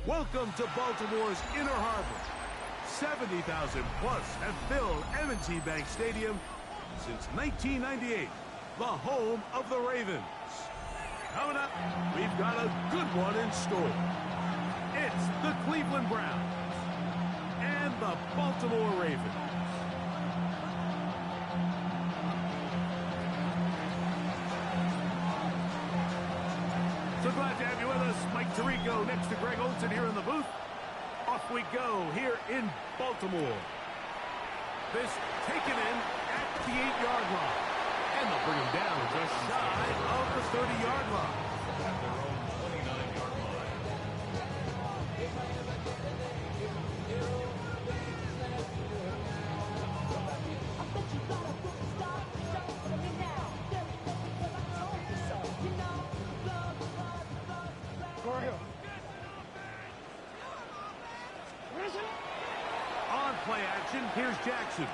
Welcome to Baltimore's Inner Harbor. 70,000 plus have filled M&T Bank Stadium since 1998, the home of the Ravens. Coming up, we've got a good one in store. It's the Cleveland Browns and the Baltimore Ravens. So glad to have you with us. Mike Tirico next to Greg Olsen here in the booth. Off we go here in Baltimore. This taken in at the 8-yard line. And they'll bring him down just shy of the 30-yard line. At their own 29-yard line. On play action, here's Jackson.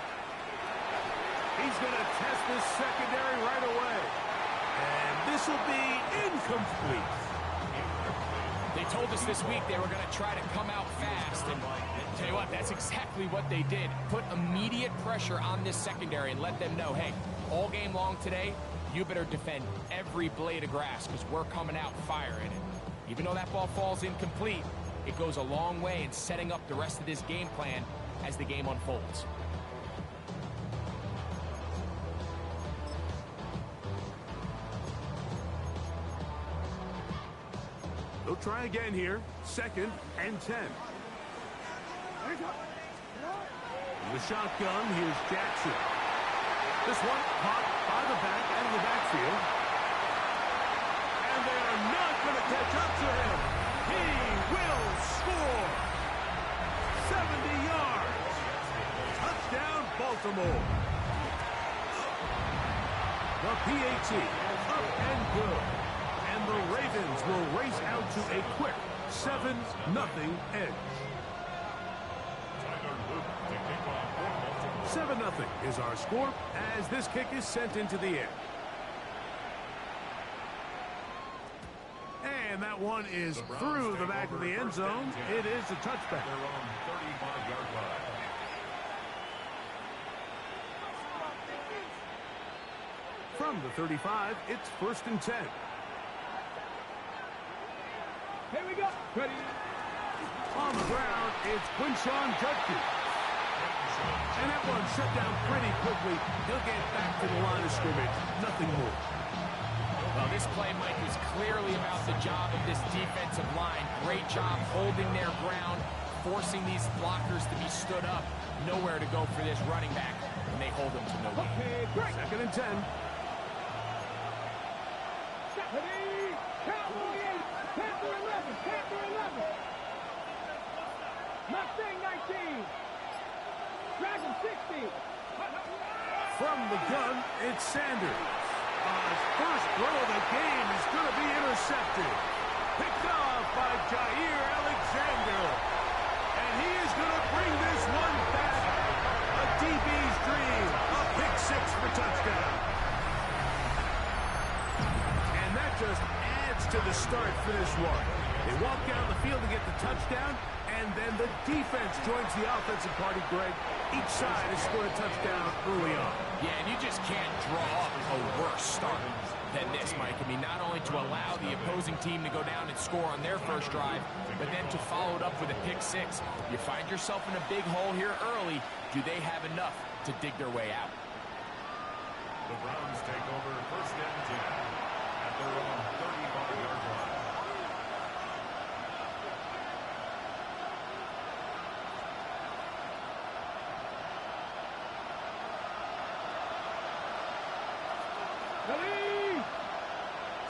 He's going to test this secondary right away. And this will be incomplete. They told us this week they were going to try to come out fast. And tell you what, that's exactly what they did. Put immediate pressure on this secondary and let them know, hey, all game long today, you better defend every blade of grass because we're coming out firing it. Even though that ball falls incomplete, it goes a long way in setting up the rest of this game plan as the game unfolds. They'll try again here. 2nd and 10. In the shotgun, here's Jackson. This one caught by the back out of the backfield. And they are not going to catch up to him. He will score. 70 yards. Touchdown, Baltimore. The PAT up and good. And the Ravens will race out to a quick 7-0 edge. 7-0 is our score as this kick is sent into the air. And that one is through the back of the end zone. It is a touchback. They're on 35-yard line. From the 35, it's 1st and 10. Here we go. Ready. On the ground, it's Quinshawn Judkins. And that one shut down pretty quickly. He'll get back to the line of scrimmage. Nothing more. Well, this play, Mike, was clearly about the job of this defensive line. Great job holding their ground, forcing these blockers to be stood up. Nowhere to go for this running back, and they hold them to no gain. Okay, great. 2nd and 10. Ready. Cowboy 8. Panther 11. Panther 11. Mustang 19. Dragon 60. From the gun, it's Sanders. His first throw of the game is going to be intercepted. Picked off by Jair Alexander. And he is going to bring this one back. A DB's dream. A pick 6 for touchdown. And that just adds to the start for this one. They walk down the field to get the touchdown, and then the defense joins the offensive party, Greg. Each side has scored a touchdown early on. Yeah, and you just can't draw up a worse start than this, Mike. I mean, not only to allow the opposing team to go down and score on their first drive, but then to follow it up with a pick 6. You find yourself in a big hole here early. Do they have enough to dig their way out? The Browns take over 1st and 10 at their own 35-yard line.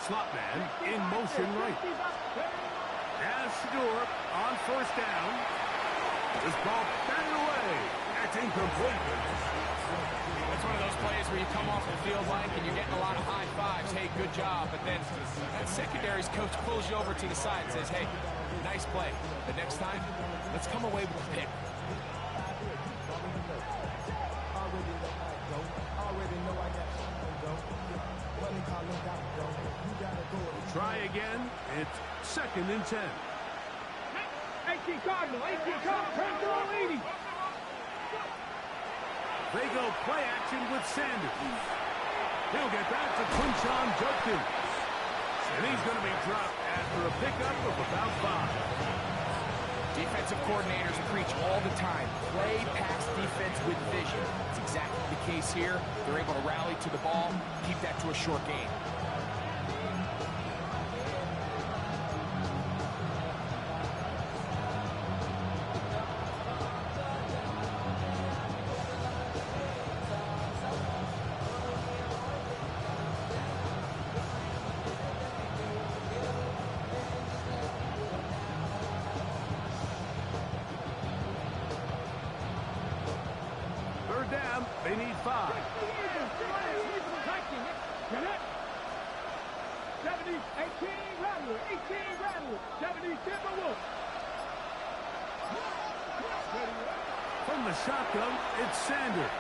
Slot man in motion right. Now Shador on 1st down. This ball batted away. That's incomplete. It's one of those plays where you come off the field, Mike, and you're getting a lot of high fives. Hey, good job. But then that secondary's coach pulls you over to the side and says, hey, nice play. But next time, let's come away with a pick. Try again. It's 2nd and 10. 18 Cardinal, 18 Cardinal, Cardinal 80. They go play action with Sanders. He'll get that to Quinshawn Judkins. And he's going to be dropped after a pickup of about 5. Defensive coordinators preach all the time, play pass defense with vision. It's exactly the case here. They're able to rally to the ball, keep that to a short game. Down, they need 5. 70, 18 Rattler, 18 Rattler, 70 Timberwolves. From the shotgun, it's Sanders.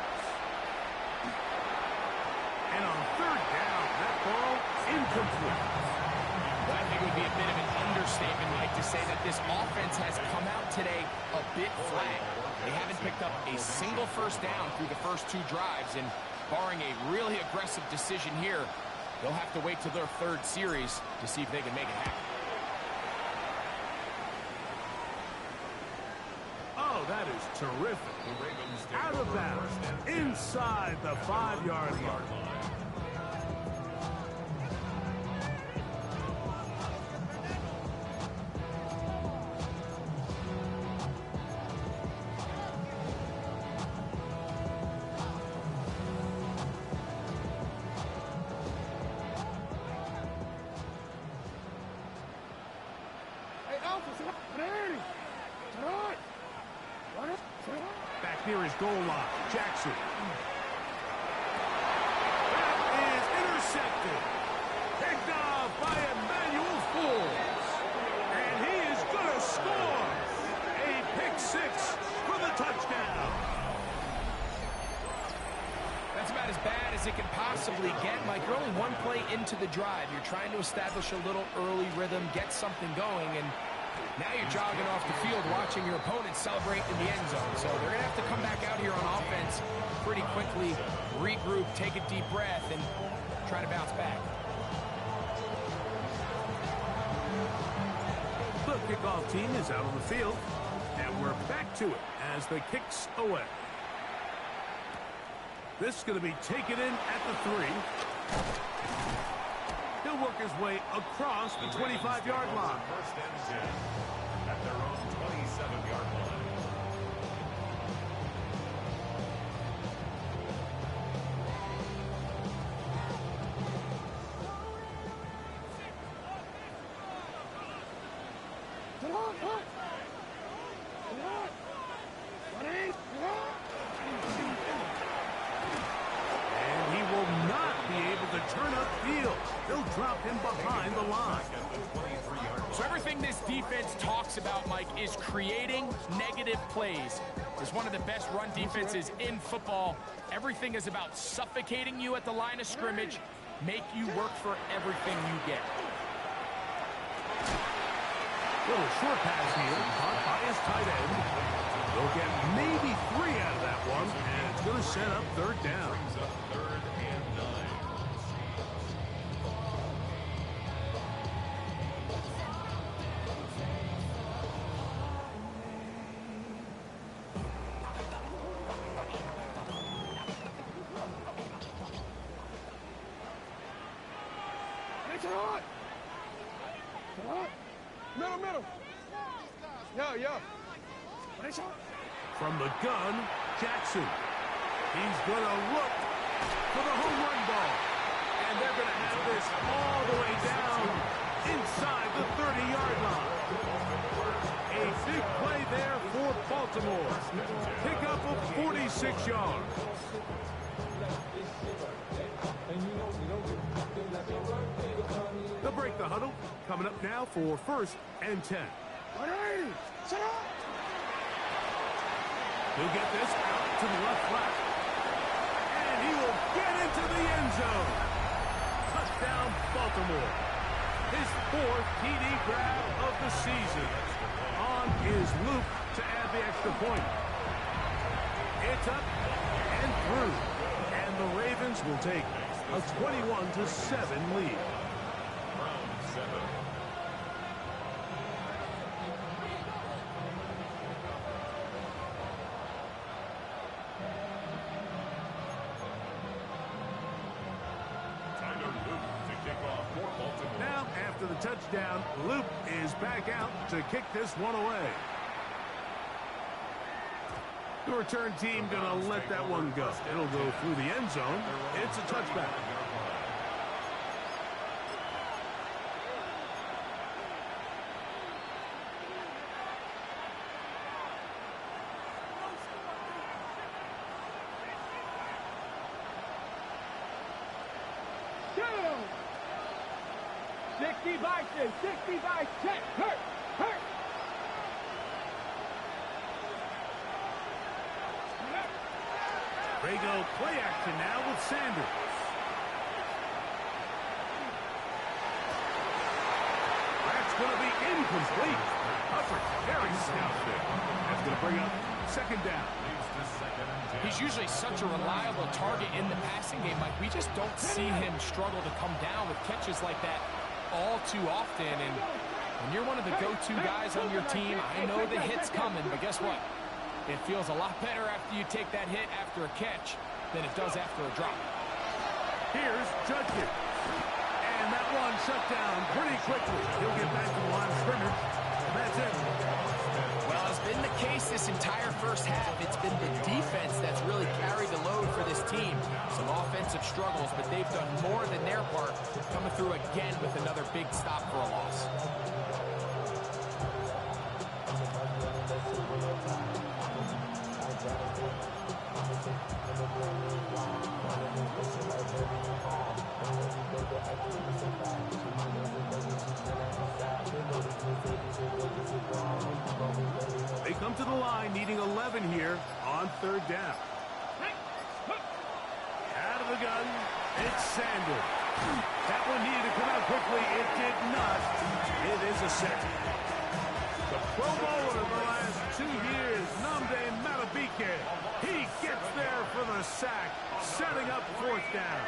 And on 3rd down, that ball incomplete. I think it would be a bit of an understatement, Mike, to say that this offense has come out today a bit flat. They haven't picked up a single first down through the first 2 drives, and barring a really aggressive decision here, they'll have to wait till their 3rd series to see if they can make it happen. Oh, that is terrific. Out of bounds, inside the 5-yard line. Back near his goal line, Jackson. That is intercepted. Picked off by Emmanuel Fools. And he is going to score. A pick 6 for the touchdown. That's about as bad as it can possibly get, Mike. You're only 1 play into the drive. You're trying to establish a little early rhythm, get something going, and now you're jogging off the field watching your opponent celebrate in the end zone. So they're going to have to come back out here on offense pretty quickly, regroup, take a deep breath, and try to bounce back. The kickoff team is out on the field, and we're back to it as the kick's away. This is going to be taken in at the 3. He'll work his way across the 25-yard line. First and 10 at their own 27-yard line. And he will not be able to turn upfield. They'll drop him behind the line. So everything this defense talks about, Mike, is creating negative plays. It's one of the best run defenses in football. Everything is about suffocating you at the line of scrimmage, make you work for everything you get. Little short pass here, caught by his tight end. They'll get maybe 3 out of that one, and it's going to set up 3rd down. Brings up 3rd and 9. Middle. Yo. From the gun, Jackson. He's going to look for the home run ball. And they're going to have this all the way down inside the 30-yard line. A big play there for Baltimore. Pickup of 46 yards. They'll break the huddle. Coming up now for 1st and 10. He'll get this out to the left flat. And he will get into the end zone. Touchdown, Baltimore. His 4th TD grab of the season. On is Luke to add the extra point. It's up and through. And the Ravens will take a 21-7 lead. Round 7. Now, after the touchdown, Luke is back out to kick this one away. The return team going to let that one go. It'll go through the end zone. It's a touchback. Two. 60 by 10, 60 by 10. Hurt, hurt. They go play action now with Sanders. That's going to be incomplete. Hubbard, very stout there. That's going to bring up second down. He's usually such a reliable target in the passing game, Mike. We just don't see him struggle to come down with catches like that all too often. And when you're one of the go-to guys on your team, I know the hit's coming, but guess what? It feels a lot better after you take that hit after a catch than it does after a drop. Here's Judkins. And that one shut down pretty quickly. He'll get back to the line of scrimmage. That's it. Well, it's been the case this entire first half. It's been the defense that's really carried the load for this team. Some offensive struggles, but they've done more than their part, coming through again with another big stop for a loss. They come to the line needing 11 here on third down. Out of the gun, it's Sanders. That one needed to come out quickly. It did not. It is a set. The Pro Bowler the last 2 years, Nnamdi Madubuike. He gets there for the sack, setting up fourth down.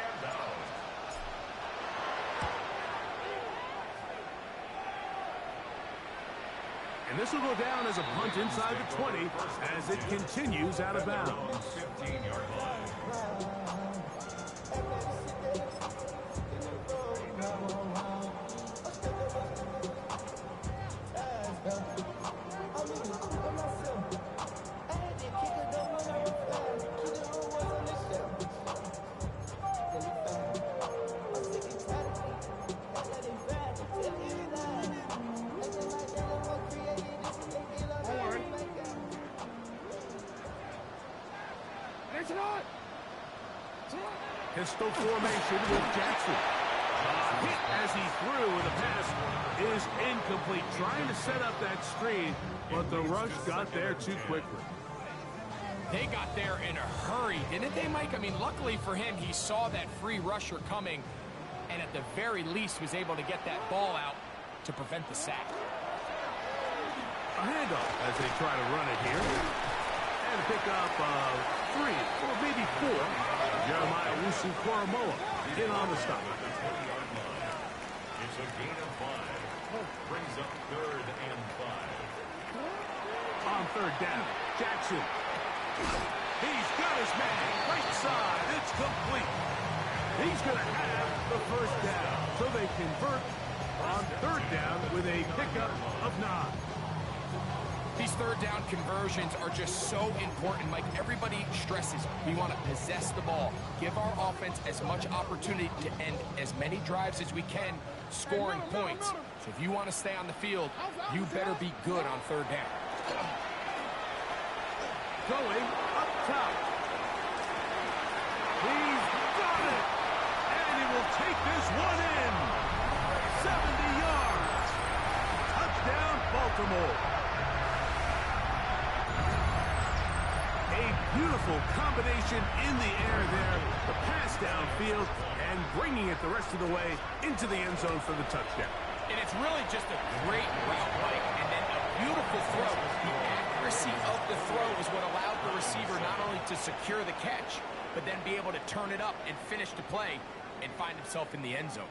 And this will go down as a punt inside the 20 as it continues out of bounds. 15-yard line. Pistol formation with Jackson. Hit as he threw, and the pass is incomplete. Trying to set up that screen, but the rush got there too quickly. They got there in a hurry, didn't they, Mike? I mean, luckily for him, he saw that free rusher coming, and at the very least was able to get that ball out to prevent the sack. A handoff as they try to run it here. And pick up 3 or maybe 4. Jeremiah Wusu-Koromoa in on the stop. It's a gain of 5. Brings up 3rd and 5. On third down, Jackson. He's got his man. Right side. It's complete. He's going to have the first down. So they convert on third down with a pickup of 9. These third down conversions are just so important, Mike. Everybody stresses we want to possess the ball, give our offense as much opportunity to end as many drives as we can, scoring points. So if you want to stay on the field, you better be good on third down. Going up top. He's got it. And he will take this one in. 70 yards. Touchdown, Baltimore. A beautiful combination in the air there. The pass downfield and bringing it the rest of the way into the end zone for the touchdown. And it's really just a great route, Mike, and then a beautiful throw. The accuracy of the throw is what allowed the receiver not only to secure the catch, but then be able to turn it up and finish the play and find himself in the end zone.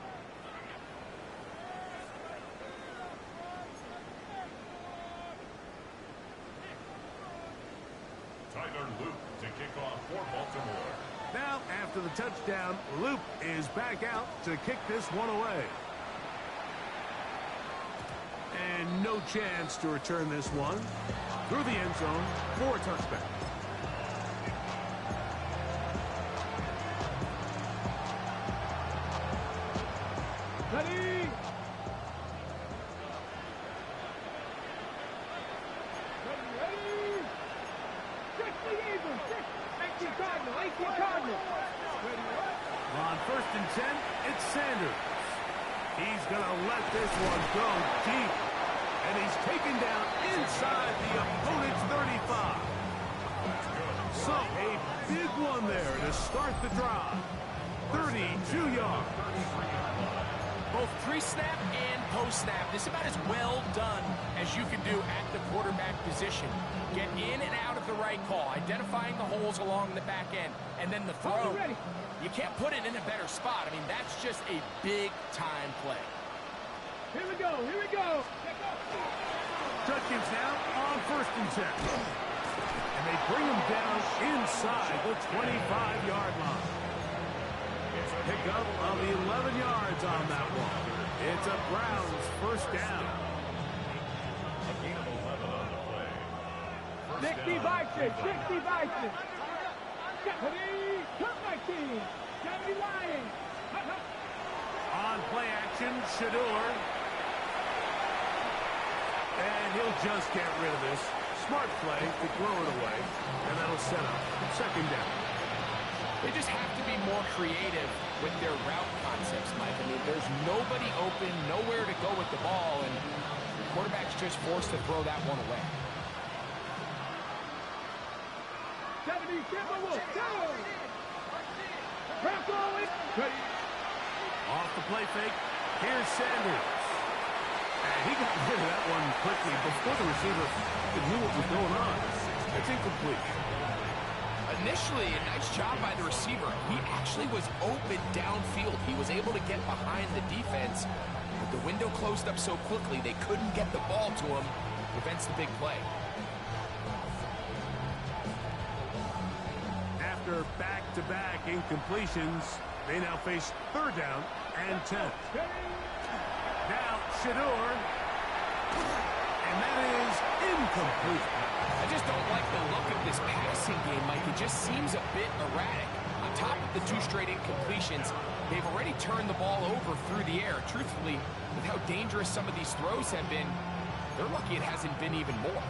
Tyler Luke to kick off for Baltimore. Now, after the touchdown, Luke is back out to kick this one away. And no chance to return this one through the end zone for a touchback. Ready? Ready? 60 Eagles, 18 Cardinal, 18 Cardinal. On 1st and 10, it's Sanders. He's going to let this one go deep. And he's taken down inside the opponent's 35. So a big one there to start the drive. 32 yards. Both pre-snap and post-snap. This is about as well done as you can do at the quarterback position. Get in and out of the right call, identifying the holes along the back end, and then the throw. You can't put it in a better spot. I mean, that's just a big-time play. Here we go, here we go. Judkins now on 1st and 10. And they bring him down inside the 25-yard line. Pick up of 11 yards on that one. It's a Browns first down. A gain of 11 on the play. 60 Vikings, 60 Vikings. Ready? Cut my team. 70 Lions. On play action, Shador. And he'll just get rid of this. Smart play to throw it away. And that'll set up 2nd down. They just have to be more creative with their route concepts, Mike. I mean, there's nobody open, nowhere to go with the ball, and the quarterback's just forced to throw that one away. 70 Timberwolves. Go! Bronco in. Off the play fake. Here's Sanders. And he got rid of that one quickly before the receiver knew what was going on. It's incomplete. Initially, a nice job by the receiver. He actually was open downfield. He was able to get behind the defense, but the window closed up so quickly they couldn't get the ball to him. Prevents the big play. After back-to-back incompletions, they now face 3rd down and 10. Now, Shador. And that is incomplete. I just don't like the look of this passing game, Mike. It just seems a bit erratic. On top of the 2 straight incompletions, they've already turned the ball over through the air. Truthfully, with how dangerous some of these throws have been, they're lucky it hasn't been even more.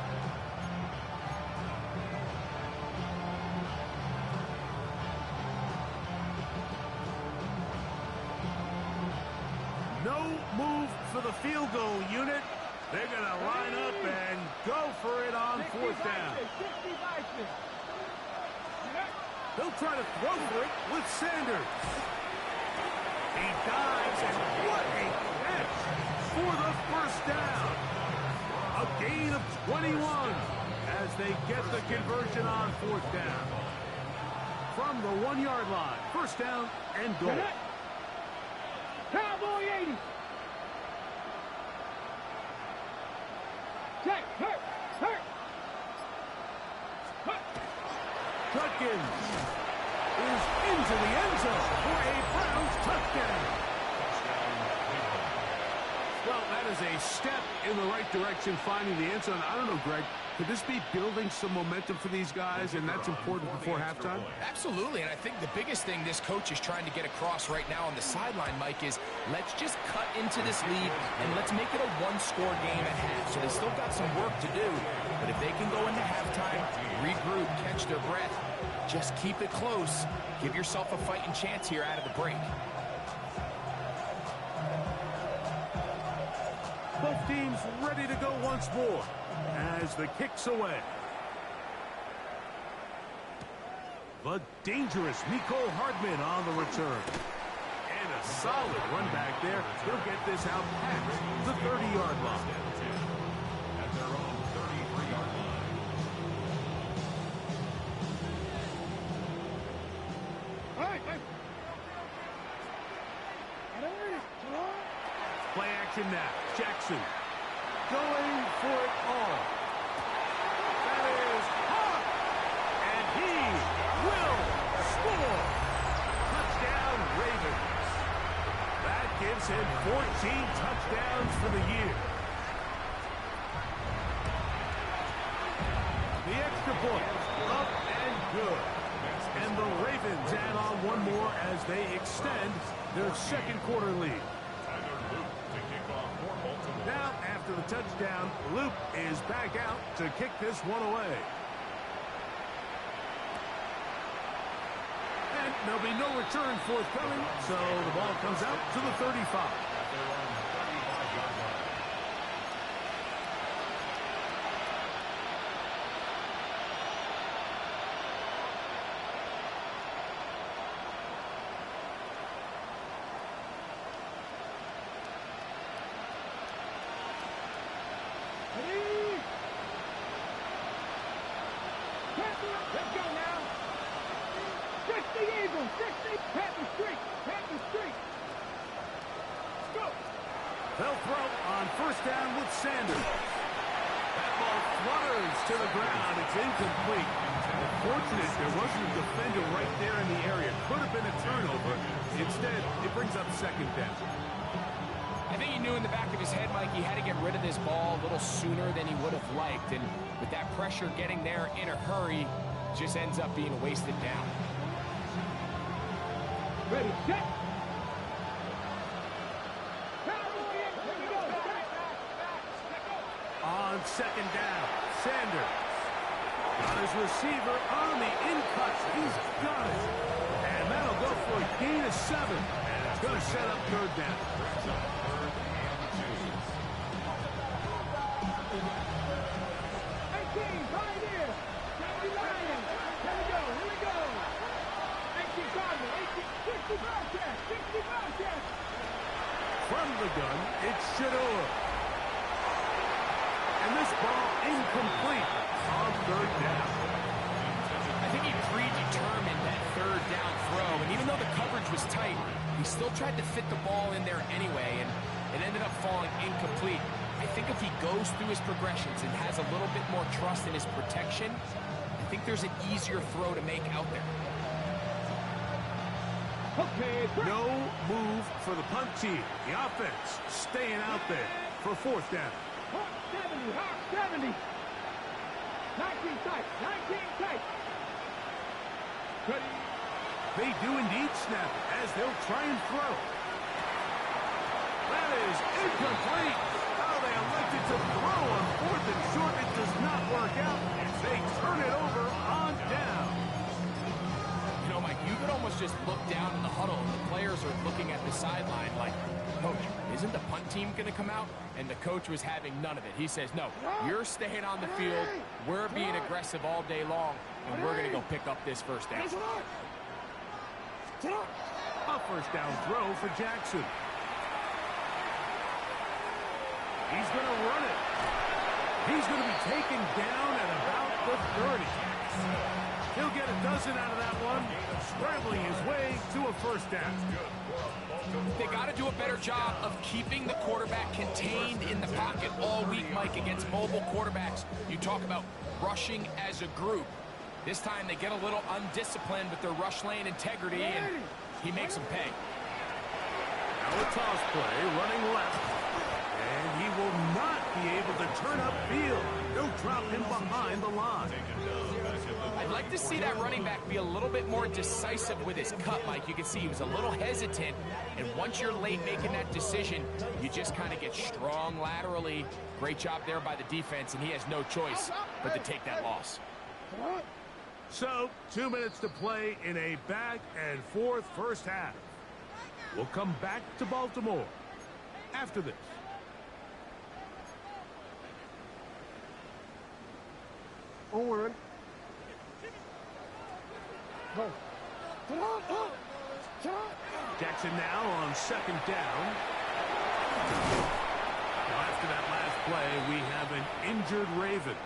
No move for the field goal unit. They're going to line up and go for it on 4th down. 60 Vikings. They'll try to throw for it with Sanders. He dives, and what a catch for the first down. A gain of 21 as they get the conversion on 4th down. From the 1-yard line, 1st down and goal. Cowboy 80. Check, hurt. Judkins is into the end zone for a Browns touchdown. Well, that is a step in the right direction, finding the end zone. I don't know, Greg, could this be building some momentum for these guys, and that's important before halftime? Absolutely, and I think the biggest thing this coach is trying to get across right now on the sideline, Mike, is let's just cut into this lead, and let's make it a 1-score game at half. So they still got some work to do, but if they can go into halftime, regroup, catch their breath, just keep it close, give yourself a fighting chance here out of the break. Both teams ready to go once more as the kick's away. The dangerous Mecole Hardman on the return. And a solid run back there. He'll get this out past the 30-yard line. At their own 33-yard line. All right, hey. Play action now. Jackson going for it all. That is hard. And he will score. Touchdown, Ravens. That gives him 14 touchdowns for the year. The extra point, up and good. And the Ravens add on one more as they extend their second quarter lead. Now, after the touchdown, Luke is back out to kick this one away. And there'll be no return forthcoming, so the ball comes out to the 35. Let's go now. 60 Eagles, 60. Happy streak, happy streak. Let's go. They'll throw on first down with Sanders. That ball flutters to the ground. It's incomplete. Unfortunate there wasn't a defender right there in the area. Could have been a turnover. Instead, it brings up second down. I think he knew in the back of his head, Mike, he had to get rid of this ball a little sooner than he would have liked. And with that pressure getting there in a hurry, just ends up being a wasted down. Ready, set. On second down, Sanders. Got his receiver on the in-cut. He's got it. And that'll go for a gain of 7. And it's going to set up third down. From the gun, it's Shador. And this ball incomplete on third down. I think he predetermined that third down throw, and even though the coverage was tight, he still tried to fit the ball in there anyway, and it ended up falling incomplete. I think if he goes through his progressions and has a little bit more trust in his protection, I think there's an easier throw to make out there. Okay, no move for the punt team. The offense staying out there for fourth down. 70, Hawk 70. 19 tight, 19 tight. Ready. They do indeed snap it as they'll try and throw. That is incomplete. Oh, they elected to throw on fourth and short. It does not work out. They turn it over on down. You know, Mike, you could almost just look down in the huddle, and the players are looking at the sideline like, Coach, isn't the punt team going to come out? And the coach was having none of it. He says, no, you're staying on the field. We're being aggressive all day long, and we're going to go pick up this first down. A first down throw for Jackson. He's going to run it. He's going to be taken down at about the 30. He'll get a dozen out of that one, scrambling his way to a first down. They got to do a better job of keeping the quarterback contained in the pocket all week, Mike, against mobile quarterbacks. You talk about rushing as a group. This time they get a little undisciplined with their rush lane integrity, and he makes them pay. Now a toss play, running left. And he will not be able to turn upfield. They'll drop him behind the line. I'd like to see that running back be a little bit more decisive with his cut, Mike. You can see he was a little hesitant, and once you're late making that decision, you just kind of get strong laterally. Great job there by the defense, and he has no choice but to take that loss. So, 2 minutes to play in a back-and-forth first half. We'll come back to Baltimore after this. Onward. Go. Jackson now on second down. Now after that last play, we have an injured Raven.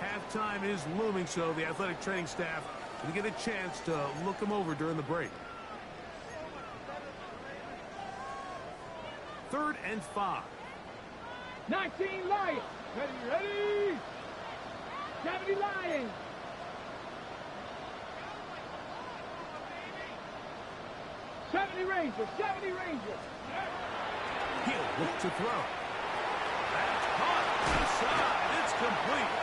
Halftime is looming, so the athletic training staff will get a chance to look him over during the break. 3rd and 5. 19 Lions. Ready. 70 Lions. Rangers. 70 Rangers. He'll look to throw. That's caught. Inside. It's complete.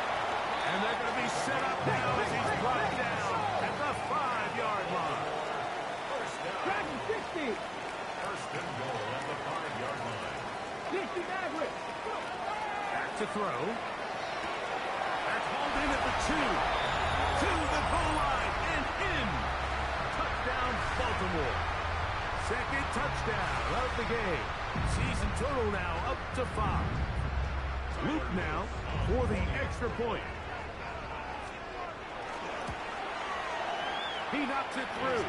And they're going to be set up now as he's brought down at the 5-yard line. Dragon 60. First and goal at the 5-yard line. 60 Maverick. Back to throw. That's hauled in at the 2. To the goal line and in. Touchdown, Baltimore. Second touchdown of the game. Season total now up to 5. Luke now for the extra point. He knocks it through.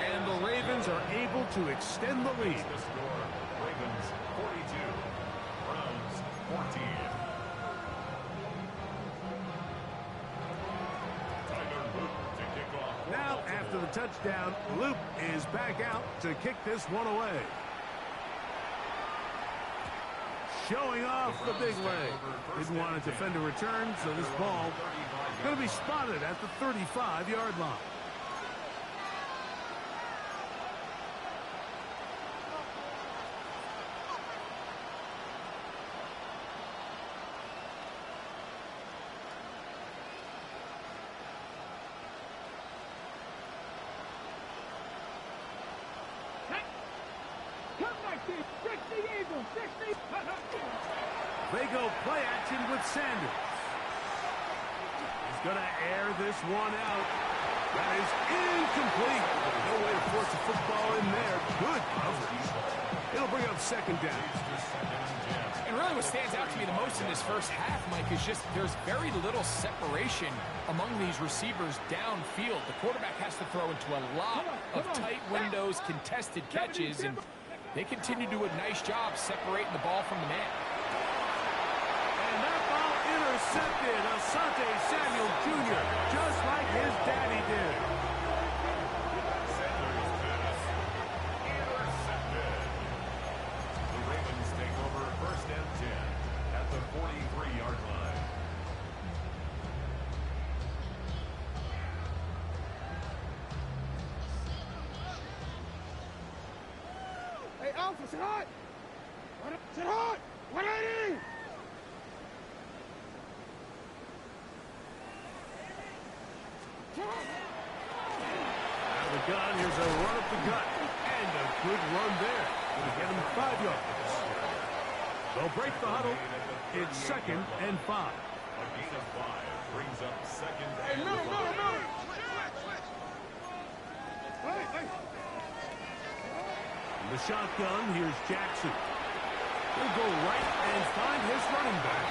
And the Ravens are able to extend the lead. The score, Ravens 42, Browns 14. Now, after the touchdown, Luke is back out to kick this one away. Showing off the big leg. Didn't want a defender return, so this ball is going to be spotted at the 35-yard line. They go play action with Sanders. He's going to air this one out. That is incomplete. No way to force a football in there. Good coverage. It'll bring up second down. And really what stands out to me the most in this first half, Mike, is just there's very little separation among these receivers downfield. The quarterback has to throw into a lot of tight windows, contested catches, and they continue to do a nice job separating the ball from the man. And that ball intercepted. Asante Samuel Jr., just like his daddy did. Sanders pass intercepted. The Ravens take over first and 10 at the 43-yard line. Hey, Alpha, sit hot. Sit hot. 180. Out of the gun, here's a run up the gut. And a good run there. Going to get him 5 yards. They'll break the huddle. It's 2nd and 5. A gain of 5 brings up second Hey, and middle. 5. In the shotgun, here's Jackson. He'll go right and find his running back.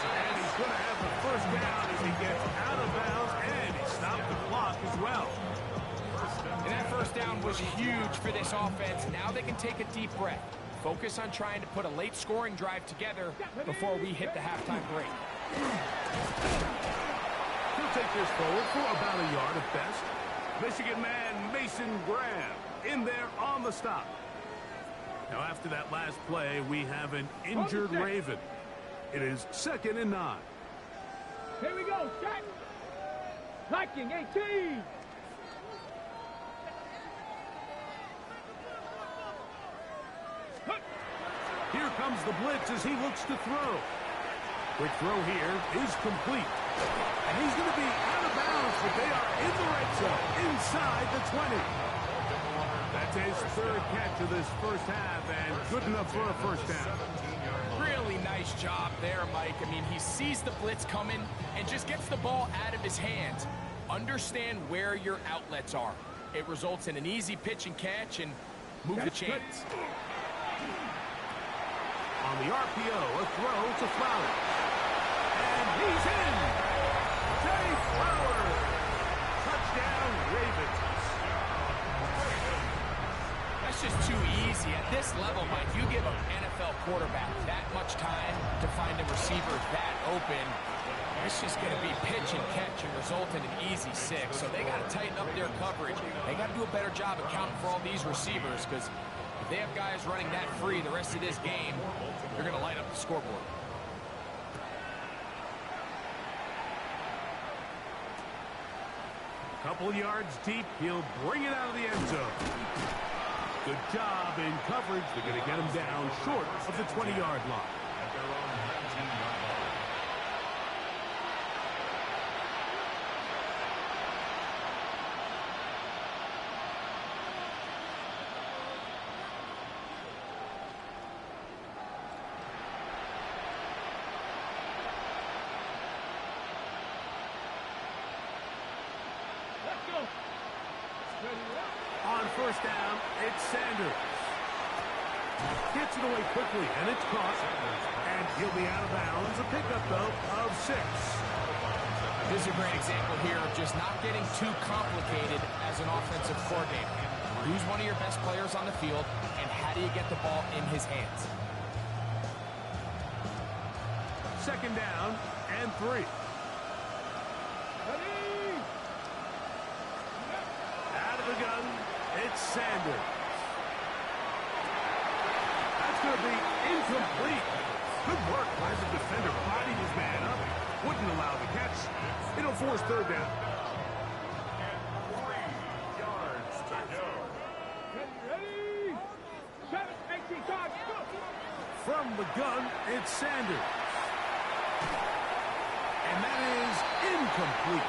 And he's going to have the first down as he gets out of bounds, and he stopped the clock as well. And that first down was huge for this offense. Now they can take a deep breath. Focus on trying to put a late scoring drive together before we hit the halftime break. He'll take this forward for about a yard at best. Michigan man Mason Graham in there on the stop. Now after that last play, we have an injured Raven. It is 2nd and 9. Here we go. Set. Viking 18. Here comes the blitz as he looks to throw. Quick throw here is complete. And he's going to be out of bounds, but they are in the red zone, inside the 20. That's his 3rd catch of this first half, and good enough for a first down. Really nice job there, Mike. I mean, he sees the blitz coming and just gets the ball out of his hands. Understand where your outlets are. It results in an easy pitch and catch and move the chains. On the RPO, a throw to Flowers. And he's in! Jay Flowers! Touchdown, Ravens. see, at this level, Mike, you give an NFL quarterback that much time to find a receiver that open, it's just going to be pitch and catch and result in an easy 6. So they got to tighten up their coverage. They got to do a better job accounting for all these receivers, because if they have guys running that free the rest of this game, they're going to light up the scoreboard. Couple yards deep, he'll bring it out of the end zone. Good job in coverage. They're going to get him down short of the 20-yard line. At their own 19-yard line. On first down, it's Sanders. Gets it away quickly, and it's caught. And he'll be out of bounds. A pickup, though, of 6. This is a great example here of just not getting too complicated as an offensive coordinator. Who's one of your best players on the field, and how do you get the ball in his hands? Second down and 3. Out of the gun, it's Sanders. That's going to be incomplete. Good work by the defender. Bodied his man up. Wouldn't allow the catch. It'll force third down. 3 yards to go. Ready? 7, 18, go. From the gun, it's Sanders. And that is incomplete.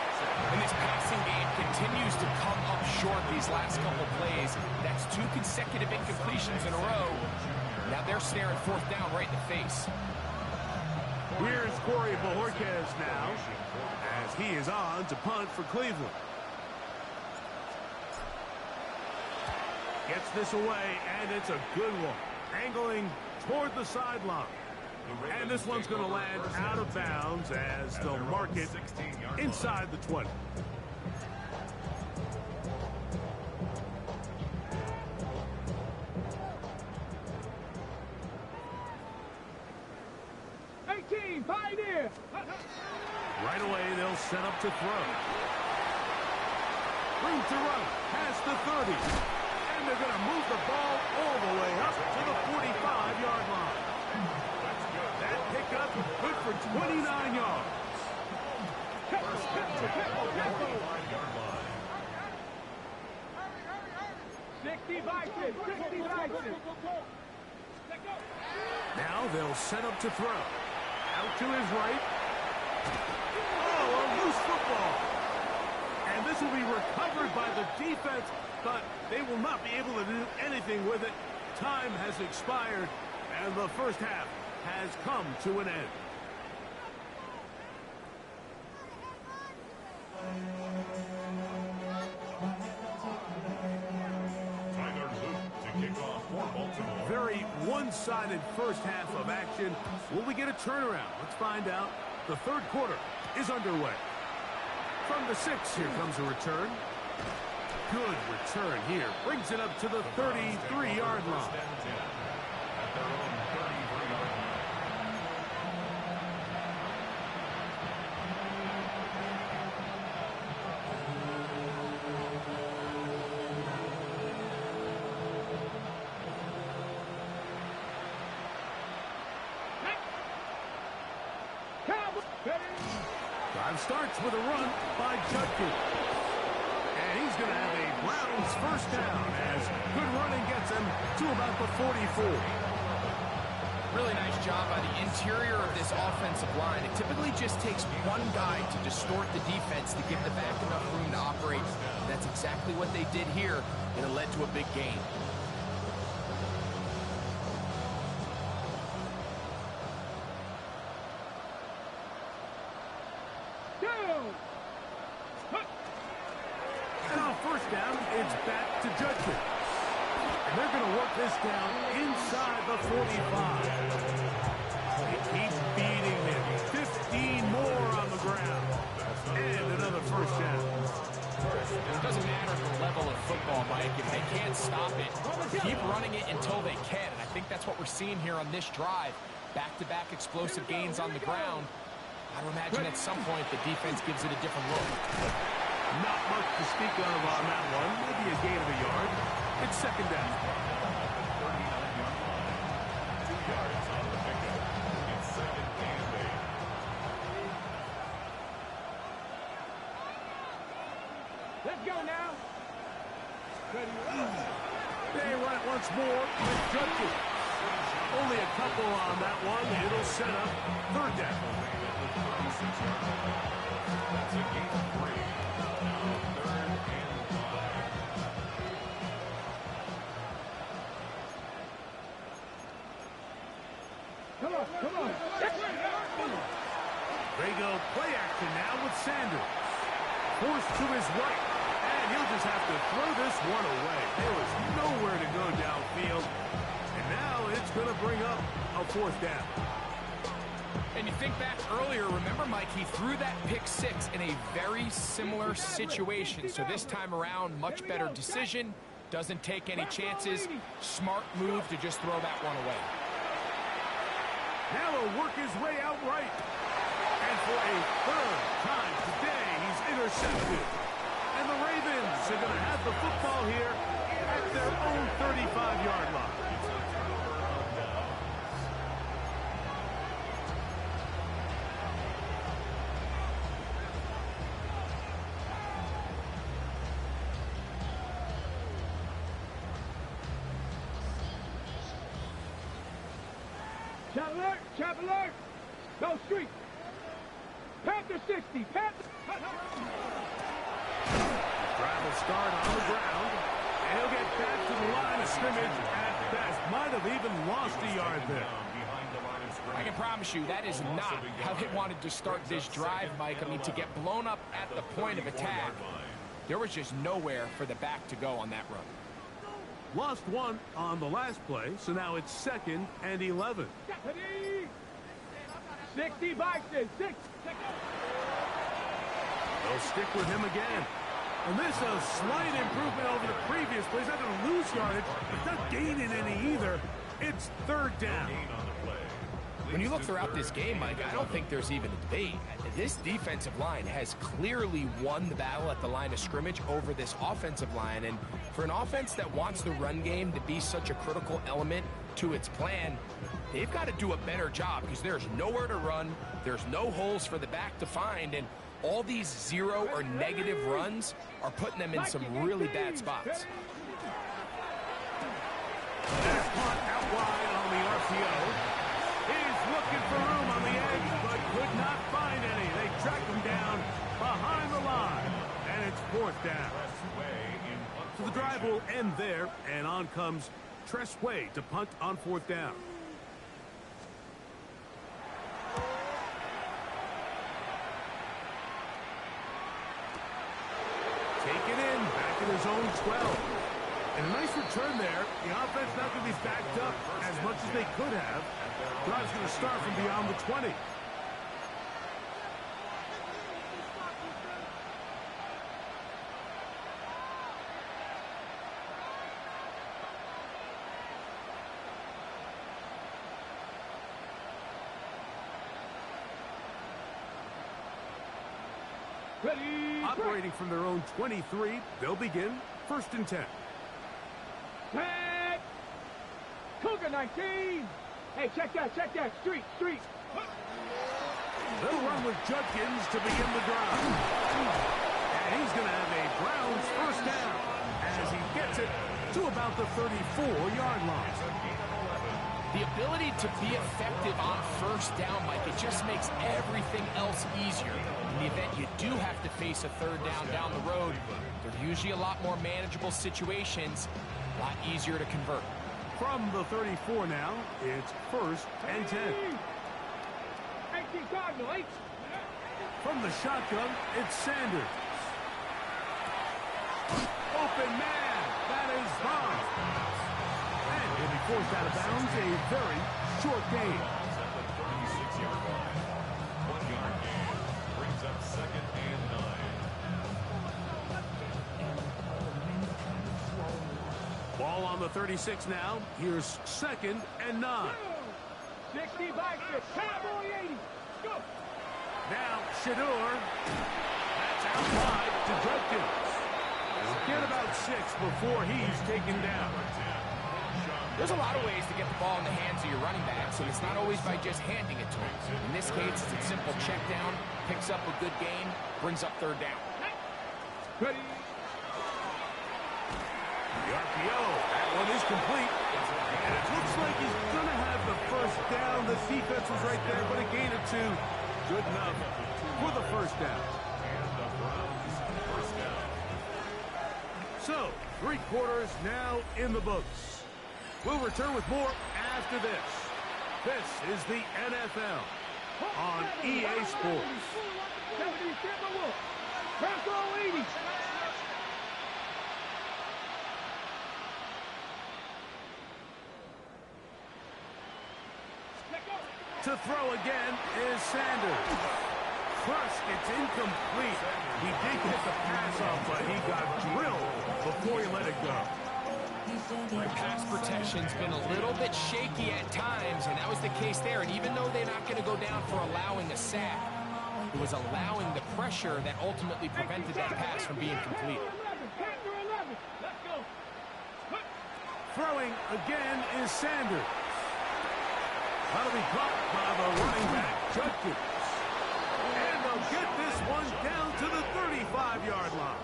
And this passing game continues to come up short these last couple plays. That's 2 consecutive incompletions in a row. Now they're staring fourth down right in the face. Here's Corey Bojorquez now, as he is on to punt for Cleveland. Gets this away, and it's a good one. Angling toward the sideline. And this one's going to land out of bounds as they'll mark it inside the 20. Pioneer. Right away, they'll set up to throw. Room to run past the 30. And they're going to move the ball all the way up to the 45-yard line. That pickup good for 29 yards. 60 Vikings. Now they'll set up to throw. Out to his right. Oh, a loose football. And this will be recovered by the defense, but they will not be able to do anything with it. Time has expired, and the first half has come to an end. Very one-sided first half of action. Will we get a turnaround? Let's find out. The third quarter is underway. From the 6, here comes a return. Good return here. Brings it up to the 33-yard line. Drive starts with a run by Judkins. And he's going to have a Browns first down as good running gets him to about the 44. Really nice job by the interior of this offensive line. It typically just takes one guy to distort the defense to give the back enough room to operate. That's exactly what they did here, and it led to a big gain. And on first down, it's back to Judkins. And they're going to work this down inside the 45. They keep beating him. 15 more on the ground. And another first down. It doesn't matter the level of football, Mike. If they can't stop it, keep running it until they can. And I think that's what we're seeing here on this drive. Back-to-back explosive gains on the ground. I would imagine at some point the defense gives it a different look. Not much to speak of on that one. Maybe a gain of a yard. It's second down. 39-yard line. 2 yards on the pickup. It's second and 8. Let's go now. They run it once more with Judkins. Only a couple on that one. It'll set up third down. That's a gain of 3. Now third and 5. Come on, come on. They go play action now with Sanders. Forced to his right. And he'll just have to throw this one away. There was nowhere to go downfield. And now it's going to bring up a fourth down. And you think back earlier, remember, Mike, he threw that pick six in a very similar situation. So this time around, much better decision. Doesn't take any chances. Smart move to just throw that one away. Now he'll work his way out right. And for a third time today, he's intercepted. And the Ravens are going to have the football here at their own 35-yard line. It's a turnover on downs. Chap alert, chap alert. Go street. Panther 60, Panther. Drive will start on the ground. And he'll get back to the line of scrimmage at best. Might have even lost a yard there. Behind the line of scrimmage. I can promise you that is not how they wanted to start this drive, Mike. I mean, to get blown up at the point of attack, there was just nowhere for the back to go on that run. Lost one on the last play, so now it's second and 11. 60 Bison, 6. They'll stick with him again. And this is a slight improvement over the previous play. He's not going to lose yardage. He's not gaining any either. It's third down. Gain on the play. When you look throughout this game, Mike, I don't think there's even a debate. This defensive line has clearly won the battle at the line of scrimmage over this offensive line. And for an offense that wants the run game to be such a critical element to its plan, they've got to do a better job because there's nowhere to run. There's no holes for the back to find. And all these zero or negative runs are putting them in some really bad spots. That's caught out wide on the RPO. He's looking for room on the edge, but could not find any. They track him down behind the line, and it's fourth down. So the drive will end there, and on comes Tressway to punt on fourth down. Take it in, back in his own 12. And a nice return there. The offense not going to be backed up as much as they could have. Drive's going to start from beyond the 20. Ready. Operating from their own 23, they'll begin first and 10. Pat. Cougar 19. Hey, check that, street. They'll run with Judkins to begin the drive. And he's going to have a Browns first down as he gets it to about the 34-yard line. The ability to be effective on first down, Mike, it just makes everything else easier. In the event you do have to face a third down the road, they're usually a lot more manageable situations, a lot easier to convert. From the 34 now, it's first and 10. 18 Cardinal, 8. From the shotgun, it's Sanders. Open man, that is Bond. And he'll be forced out of bounds, a very short gain. At the 36-yard line. 1 yard gain brings up second and 9. Ball on the 36 now. Here's 2nd and 9. 60 by 6. Cowboy 80. Go. Now, Shador. That's out wide to Judkins. Get about 6 before he's taken down. There's a lot of ways to get the ball in the hands of your running backs, and it's not always by just handing it to him. In this case, it's a simple check down, picks up a good gain, brings up 3rd down. Ready. The RPO. That one is complete. And it looks like he's going to have the 1st down. The defense was right there, but a gain of 2. Good enough for the 1st down. And the Browns' 1st down. So, 3 quarters now in the books. We'll return with more after this. This is the NFL on EA Sports. 70 Timberwolves. Bronco 80. To throw again is Sanders. First, it's incomplete. He did get the pass off, but he got drilled before he let it go. The pass protection's been a little bit shaky at times, and that was the case there. And even though they're not going to go down for allowing a sack, it was allowing the pressure that ultimately prevented that pass from being complete. Let's go. Throwing again is Sanders. That'll be caught by the running back, Judkins. And they'll get this one down to the 35-yard line.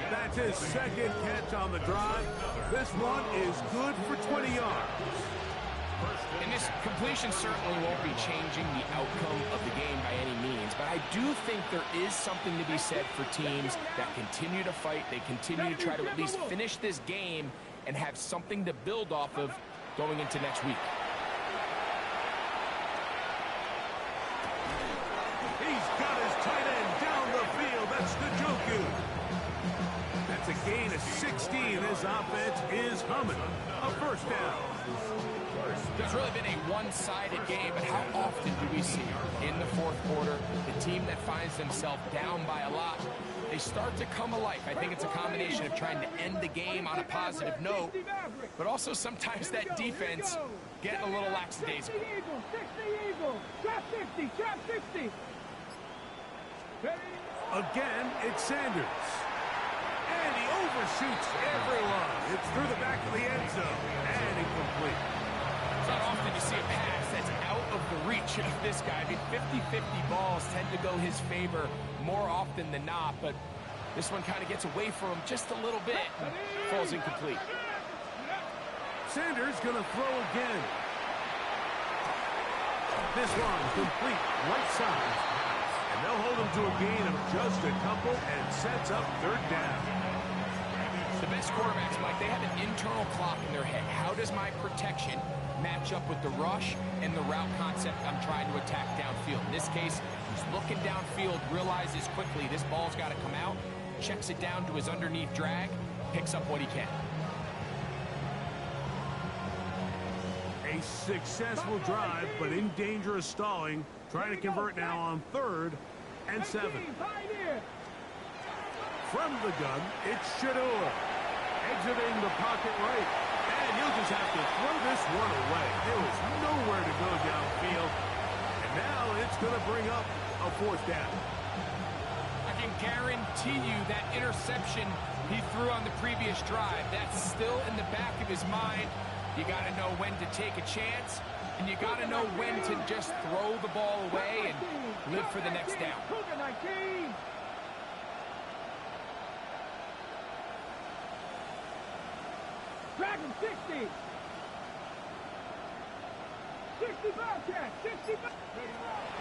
That's his 2nd catch on the drive. This one is good for 20 yards. And this completion certainly won't be changing the outcome of the game by any means, but I do think there is something to be said for teams that continue to fight. They continue to try to at least finish this game and have something to build off of going into next week. He's got his tight end down the field. That's Njoku. That's a gain of 16. This offense is humming. A 1st down. There's really been a one-sided game, but how often do we see in the 4th quarter the team that finds themselves down by a lot, they start to come alive. I think it's a combination of trying to end the game on a positive note, but also sometimes that defense getting a little lackadaisical. 60 Eagles. Trap 60. Trap 60. Again, it's Sanders. And he overshoots everyone. It's through the back of the end zone. And incomplete. It's not often you see a pass that's out of the reach of this guy. I mean, 50-50 balls tend to go his favor more often than not, but this one kind of gets away from him just a little bit and falls incomplete. Sanders going to throw again. This one complete, right side. And they'll hold him to a gain of just a couple and sets up 3rd down. The best quarterbacks, Mike, they have an internal clock in their head. How does my protection match up with the rush and the route concept I'm trying to attack downfield? In this case, he's looking downfield, realizes quickly this ball's got to come out, checks it down to his underneath drag, picks up what he can. A successful drive, but in danger of stalling. Trying to convert now on 3rd and 7. From the gun, it's Shador. Exiting the pocket right. And he'll just have to throw this one away. There was nowhere to go downfield. And now it's going to bring up a 4th down. I can guarantee you that interception he threw on the previous drive, that's still in the back of his mind. You got to know when to take a chance, and you got to know when to just throw the ball away and live for the next down. Dragon 60. 60 Bobcat. 60.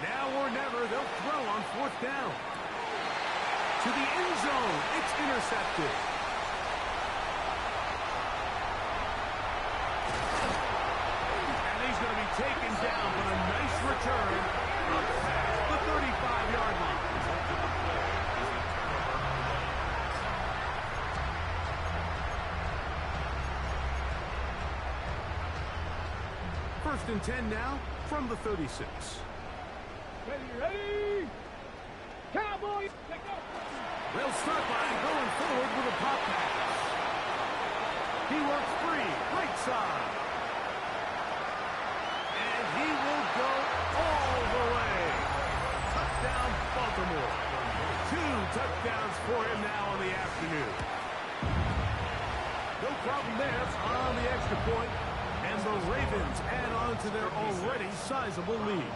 Now or never, they'll throw on 4th down. To the end zone, it's intercepted. And he's going to be taken down with a nice return up past the 35-yard line. First and 10 now from the 36. Ready? Cowboys! They'll start by going forward with a pop pass. He works free, right side. And he will go all the way. Touchdown, Baltimore. 2 touchdowns for him now on the afternoon. No problem there on the extra point. And the Ravens add on to their already sizable lead.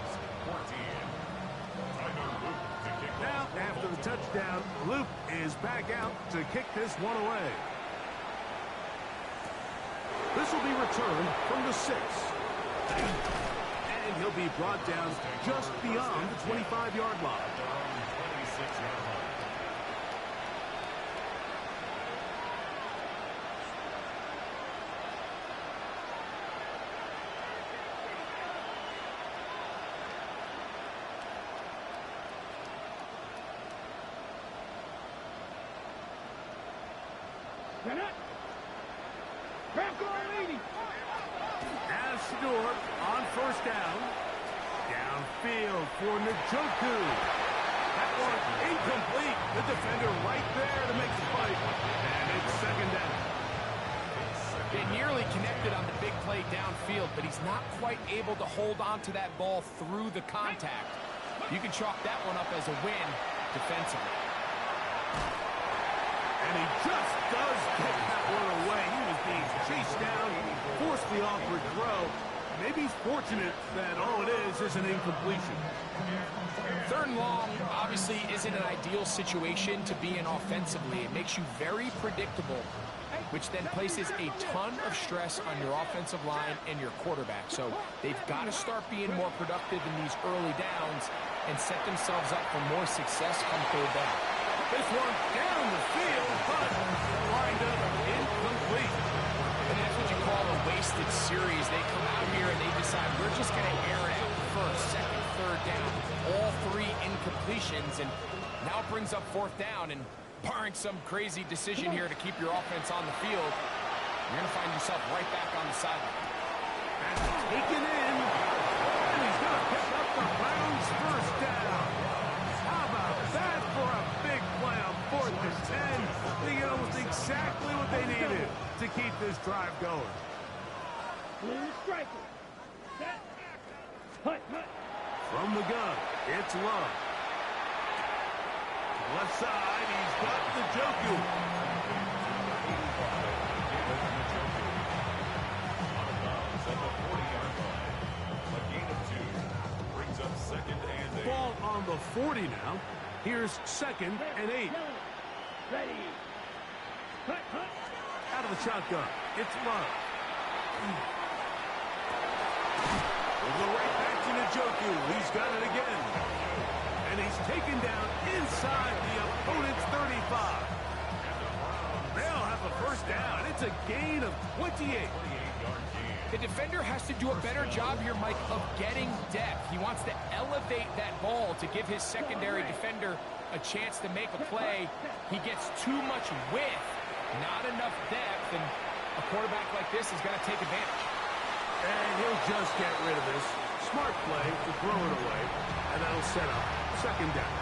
Now, after the touchdown, Luke is back out to kick this one away. This will be returned from the 6. And he'll be brought down just beyond the 25-yard line. 26-yard line. As Stewart on first down. Downfield for Njoku. That one incomplete. The defender right there to make the fight. And it's second down. They nearly connected on the big play downfield, but he's not quite able to hold on to that ball through the contact. You can chalk that one up as a win defensively. And he just does get that one away. He was being chased down, forced the awkward throw. Maybe he's fortunate that all it is an incompletion. 3rd and long obviously isn't an ideal situation to be in offensively. It makes you very predictable, which then places a ton of stress on your offensive line and your quarterback. So they've got to start being more productive in these early downs and set themselves up for more success come 3rd down. This one down the field, but lined up incomplete. And that's what you call a wasted series. They come out here and they decide we're just going to air it out 1st, 2nd, 3rd down. All 3 incompletions, and now it brings up 4th down. And barring some crazy decision here to keep your offense on the field, you're going to find yourself right back on the sideline. And taken in, and he's going to pick up the Browns' first down. How about that for a big play on 4th and 10? They get almost exactly what they needed to keep this drive going. From the gun, it's Love. Left side, he's got the Njoku. Ball on the 40 now. Here's 2nd and 8. Ready. Out of the shotgun, it's Love. We'll go right back to Njoku. He's got it again. And he's taken down inside the opponent's 35. They'll have a first down. It's a gain of 28. The defender has to do a better job here, Mike, of getting depth. He wants to elevate that ball to give his secondary defender a chance to make a play. He gets too much width, not enough depth, and a quarterback like this is going to take advantage. And he'll just get rid of this. Smart play to throw it away, and that'll set up 2nd down.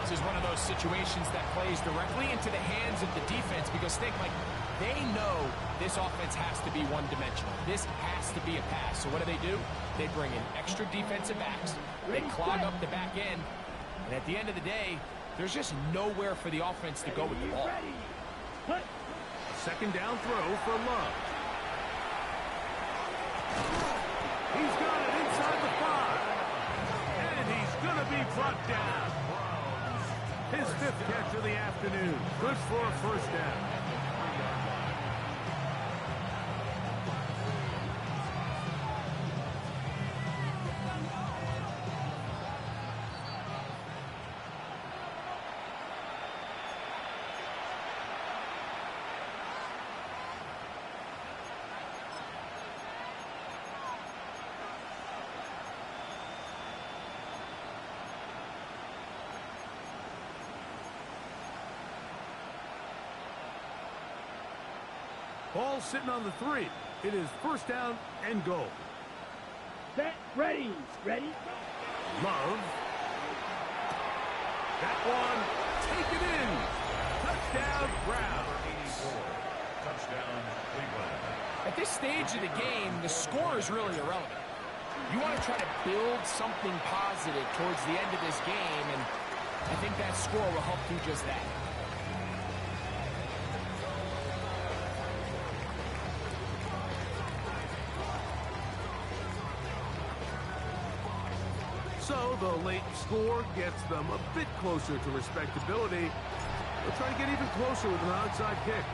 This is one of those situations that plays directly into the hands of the defense because think, like, they know this offense has to be one-dimensional. This has to be a pass. So what do? They bring in extra defensive backs. They clog up the back end. And at the end of the day, there's just nowhere for the offense to go with the ball. 2nd down throw for Love. He's got it inside the 5. And he's going to be brought down. His 5th catch of the afternoon. Good for a first down. Ball sitting on the 3. It is first down and goal. Set, ready. Ready? Love. That one taken in. Touchdown, Browns. Touchdown, Cleveland. At this stage of the game, the score is really irrelevant. You want to try to build something positive towards the end of this game, and I think that score will help do just that. So the late score gets them a bit closer to respectability. They'll try to get even closer with an onside kick.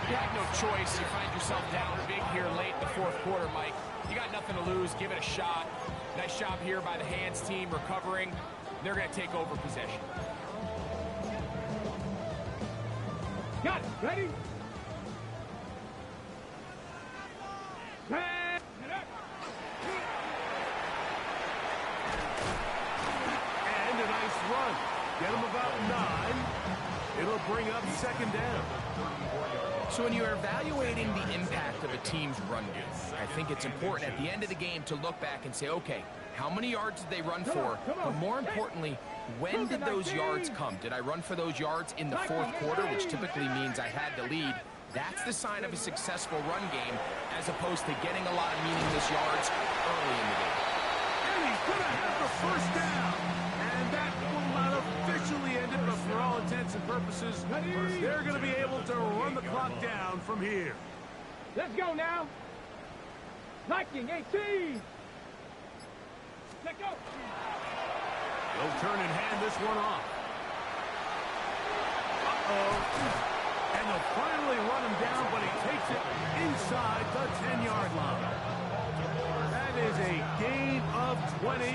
You have no choice. You find yourself down big here late in the fourth quarter, Mike. You got nothing to lose. Give it a shot. Nice job here by the hands team recovering. They're going to take over possession. Got it. Ready? Pass it up. And a nice run. Get them about 9. It'll bring up second down. So when you're evaluating the impact of a team's run game, I think it's important at the end of the game to look back and say, okay, how many yards did they run for? But more importantly, when did those yards come? Did I run for those yards in the fourth quarter, which typically means I had to lead? That's the sign of a successful run game, as opposed to getting a lot of meaningless yards early in the game. And he's going to have the first down. And that will not officially end it, but for all intents and purposes, they're going to be able to run the clock down from here. Let's go now. Knocking 18. Let go. They'll turn and hand this one off. And they'll finally run him down, but he takes it inside the 10-yard line. That is a gain of 20.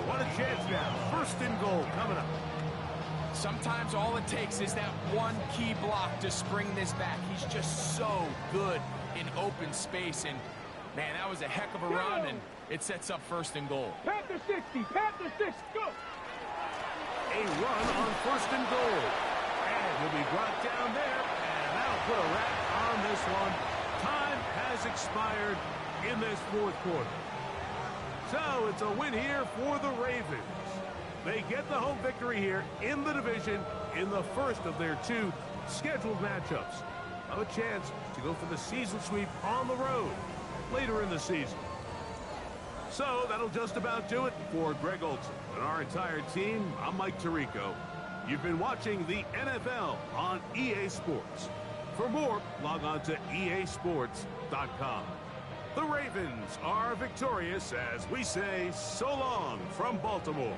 What a chance now. First and goal coming up. Sometimes all it takes is that one key block to spring this back. He's just so good in open space. And, man, that was a heck of a run, and it sets up first and goal. Panther 60. Panther 6. Go. A run on first and goal. And he'll be brought down there, and that'll put a wrap on this one. Time has expired in this fourth quarter. So it's a win here for the Ravens. They get the home victory here in the division in the first of their 2 scheduled matchups. Have a chance to go for the season sweep on the road later in the season. So that'll just about do it for Greg Olson and our entire team. I'm Mike Tirico. You've been watching the NFL on EA Sports. For more, log on to easports.com. The Ravens are victorious as we say so long from Baltimore.